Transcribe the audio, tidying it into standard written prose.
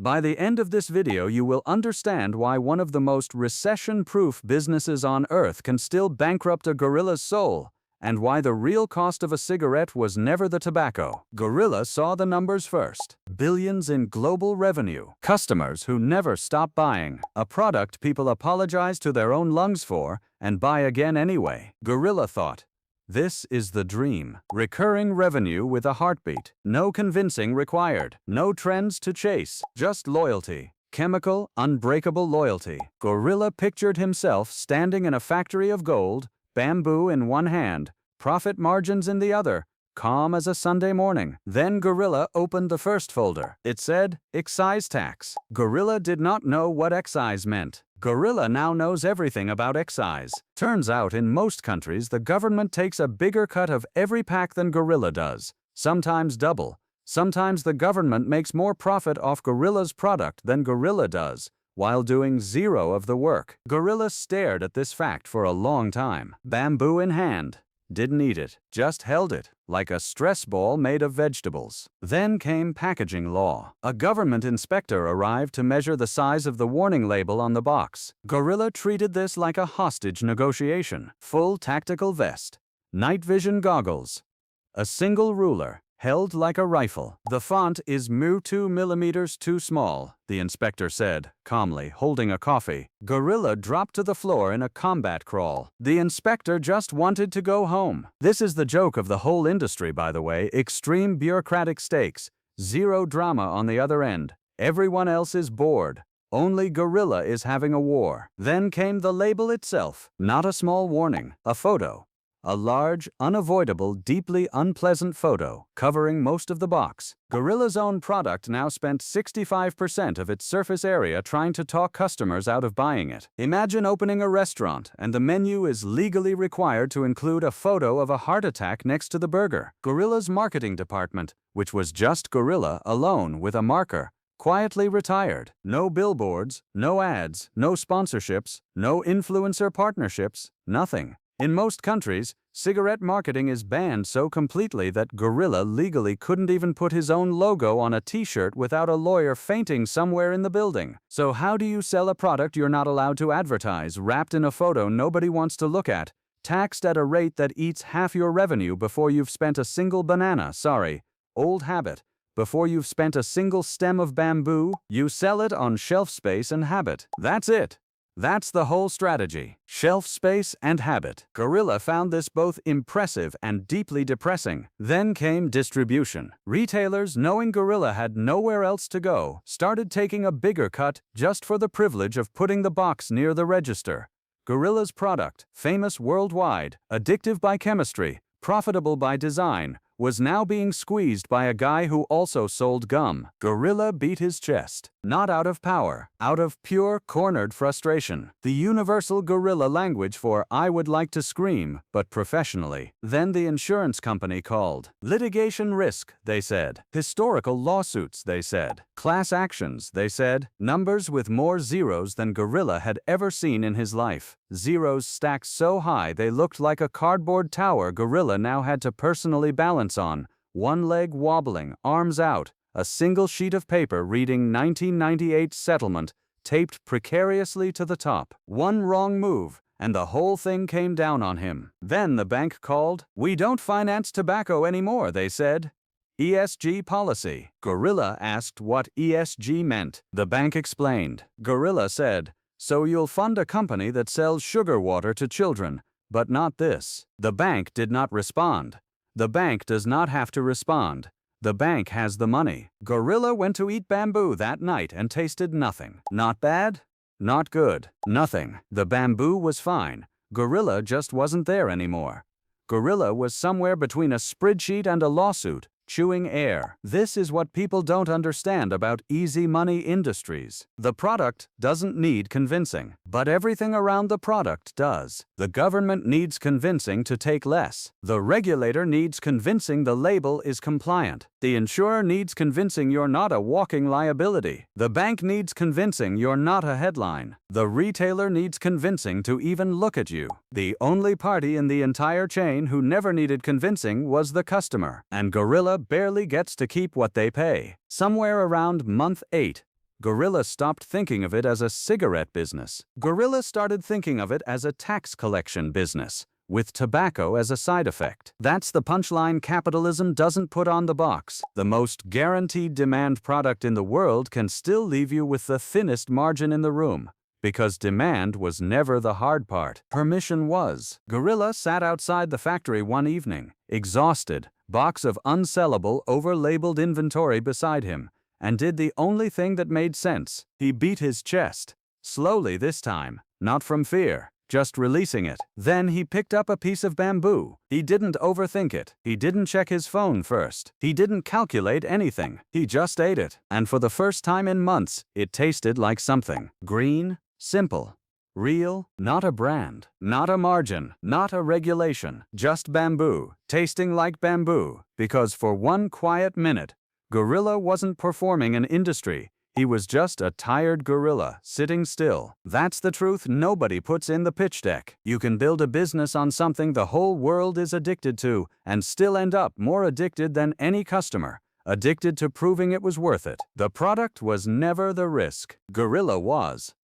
By the end of this video, you will understand why one of the most recession-proof businesses on earth can still bankrupt a gorilla's soul, and why the real cost of a cigarette was never the tobacco. Gorilla saw the numbers first. Billions in global revenue. Customers who never stop buying. A product people apologize to their own lungs for and buy again anyway. Gorilla thought, this is the dream. Recurring revenue with a heartbeat. No convincing required. No trends to chase. Just loyalty. Chemical, unbreakable loyalty. Gorilla pictured himself standing in a factory of gold, bamboo in one hand, profit margins in the other, calm as a Sunday morning. Then Gorilla opened the first folder. It said, excise tax. Gorilla did not know what excise meant. Gorilla now knows everything about excise. Turns out in most countries the government takes a bigger cut of every pack than Gorilla does, sometimes double. Sometimes the government makes more profit off Gorilla's product than Gorilla does, while doing zero of the work. Gorilla stared at this fact for a long time. Bamboo in hand. Didn't eat it, just held it, like a stress ball made of vegetables. Then came packaging law. A government inspector arrived to measure the size of the warning label on the box. Gorilla treated this like a hostage negotiation. Full tactical vest, night vision goggles, a single ruler, held like a rifle. The font is 2 mm too small, the inspector said, calmly, holding a coffee. Gorilla dropped to the floor in a combat crawl. The inspector just wanted to go home. This is the joke of the whole industry, by the way. Extreme bureaucratic stakes. Zero drama on the other end. Everyone else is bored. Only Gorilla is having a war. Then came the label itself. Not a small warning. A photo. A large, unavoidable, deeply unpleasant photo, covering most of the box. Gorilla's own product now spent 65% of its surface area trying to talk customers out of buying it. Imagine opening a restaurant, and the menu is legally required to include a photo of a heart attack next to the burger. Gorilla's marketing department, which was just Gorilla alone with a marker, quietly retired. No billboards, no ads, no sponsorships, no influencer partnerships, nothing. In most countries, cigarette marketing is banned so completely that Gorilla legally couldn't even put his own logo on a t-shirt without a lawyer fainting somewhere in the building. So how do you sell a product you're not allowed to advertise, wrapped in a photo nobody wants to look at, taxed at a rate that eats half your revenue before you've spent a single banana, old habit, before you've spent a single stem of bamboo? You sell it on shelf space and habit. That's it. That's the whole strategy. Shelf space and habit. Gorilla found this both impressive and deeply depressing. Then came distribution. Retailers, knowing Gorilla had nowhere else to go, started taking a bigger cut just for the privilege of putting the box near the register. Gorilla's product, famous worldwide, addictive by chemistry, profitable by design, was now being squeezed by a guy who also sold gum. Gorilla beat his chest. Not out of power, out of pure, cornered frustration. The universal gorilla language for I would like to scream, but professionally. Then the insurance company called. Litigation risk, they said. Historical lawsuits, they said. Class actions, they said. Numbers with more zeros than Gorilla had ever seen in his life. Zeros stacked so high they looked like a cardboard tower Gorilla now had to personally balance on, one leg wobbling, arms out, a single sheet of paper reading 1998 settlement taped precariously to the top. One wrong move, and the whole thing came down on him. Then the bank called. We don't finance tobacco anymore, they said. ESG policy. Gorilla asked what ESG meant. The bank explained. Gorilla said, so you'll fund a company that sells sugar water to children, but not this. The bank did not respond. The bank does not have to respond. The bank has the money. Gorilla went to eat bamboo that night and tasted nothing. Not bad, not good, nothing. The bamboo was fine. Gorilla just wasn't there anymore. Gorilla was somewhere between a spreadsheet and a lawsuit, chewing air. This is what people don't understand about easy money industries. The product doesn't need convincing, but everything around the product does. The government needs convincing to take less. The regulator needs convincing the label is compliant. The insurer needs convincing you're not a walking liability. The bank needs convincing you're not a headline. The retailer needs convincing to even look at you. The only party in the entire chain who never needed convincing was the customer, and Gorilla barely gets to keep what they pay. Somewhere around month 8, Gorilla stopped thinking of it as a cigarette business. Gorilla started thinking of it as a tax collection business, with tobacco as a side effect. That's the punchline capitalism doesn't put on the box. The most guaranteed demand product in the world can still leave you with the thinnest margin in the room. Because demand was never the hard part. Permission was. Gorilla sat outside the factory one evening, exhausted, box of unsellable, over-labeled inventory beside him, and did the only thing that made sense. He beat his chest. Slowly this time, not from fear, just releasing it. Then he picked up a piece of bamboo. He didn't overthink it. He didn't check his phone first. He didn't calculate anything. He just ate it. And for the first time in months, it tasted like something. Green, simple, real, not a brand, not a margin, not a regulation, just bamboo, tasting like bamboo. Because for one quiet minute, Gorilla wasn't performing an industry. He was just a tired gorilla, sitting still. That's the truth nobody puts in the pitch deck. You can build a business on something the whole world is addicted to, and still end up more addicted than any customer. Addicted to proving it was worth it. The product was never the risk. Gorilla was.